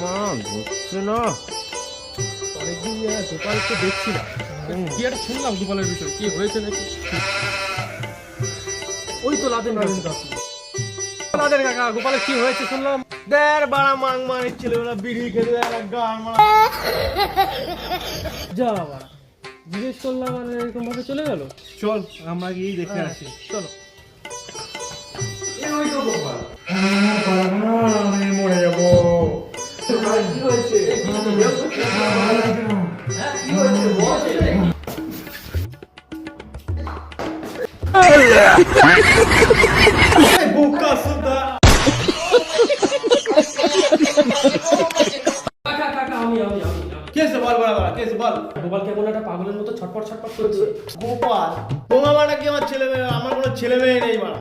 মা ঘুরছে না। অনেকদিন গোপালকে দেখছি না। কি একটা শুনলাম গোপালের বিষয়, কি হয়েছে নাকি? ওই তো লাদেন কাকু। লাদেন কাকা, গোপালের কি হয়েছে শুনলাম? দের বাড়া মাং মারের ছেলেগুলো বিড়ি খেতে গান মারা। যা বাবা, জিজ্ঞেস করলাম আর এরকম ভাবে চলে গেল। চল আমরা গিয়ে দেখে আসি। চলো। আমি মরে যাবো। কি হয়েছে? বুকা সুদা। কাকা কাকা, আমি কেসে বল বল কেসে বল। গোপাল কেমন একটা পাগলের মতো ছটপট ছটপট করছে। গোপাল বোমা মারা কি আমার ছেলে মেয়ে? আমার কোনো ছেলে মেয়ে নেই মারা।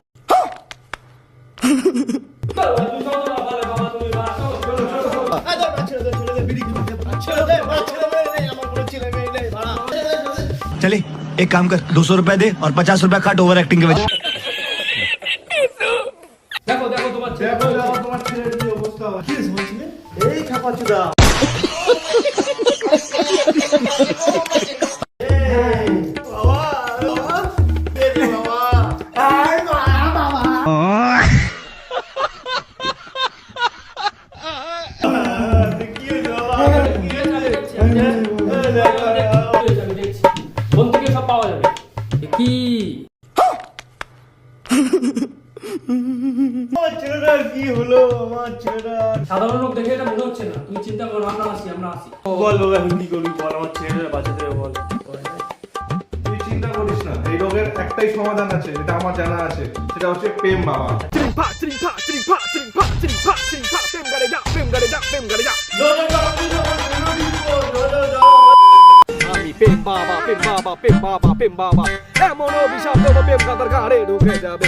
चले एक काम कर 200 रुपए दे और 50 रुपए काट ओवर एक्टिंग के वजह। দেখো দেখো তোমার ছেলে। দেখো দেখো তোমার ছেলের কি অবস্থা। কি হয়েছিল? এই খাপাচুদা। ফোন থেকে সব পাওয়া যাবে। কি আমার ছেলেটার কি হলো? আমার ছেলেটার সাধারণ লোক দেখে এটা মনে হচ্ছে না। তুমি চিন্তা করো, আমরা আসি। বল বাবা, এখন কি করবি বল? আমার ছেলেটা বাঁচাতে হবে বল। তুই চিন্তা করিস না, এই রোগের একটাই সমাধান আছে, যেটা আমার জানা আছে, সেটা হচ্ছে প্রেম বাবা। আমি প্রেম বাবা, প্রেম বাবা, প্রেম বাবা, প্রেম বাবা, এমন অভিশাপ দেবো প্রেম কাদার ঘাড়ে ঢুকে যাবে।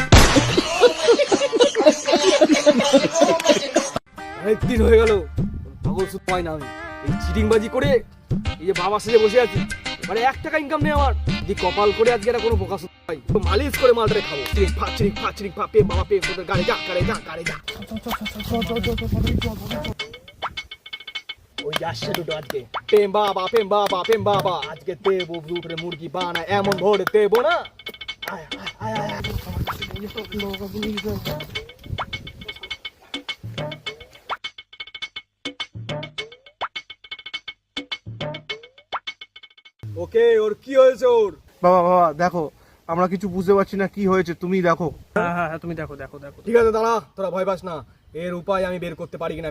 অনেকদিন হয়ে গেল পাগল সুদ পাই না আমি। এই চিটিংবাজি করে এই যে বাবা সেজে বসে আছি, মানে 1 টাকা ইনকাম নেই আমার। যদি কপাল করে আজকে এটা কোনো বোকা সুদ পাই, তো মালিশ করে মালটারে খাবো। চিরিং ফা প্রেম বাবা, প্রেম তোদের গাড়ি যা, গাড়ি যা, গাড়ি যা। ওই আসছে দুটো আজকে। প্রেম বাবা, প্রেম বাবা, প্রেম বাবা, আজকে দেবো দুপুরে মুরগি বানায় এমন ভোরে দেবো না। আয় আয় আয় আয়। ওকে, ওর কি হয়েছে ওর? বাবা বাবা দেখো, আমরা কিছু বুঝতে পারছি না কি হয়েছে, তুমি দেখো। হ্যাঁ হ্যাঁ, তুমি দেখো দেখো দেখো। ঠিক আছে দাঁড়া, তোরা ভয় পাস না, এর উপায় আমি বের করতে পারি কিনা।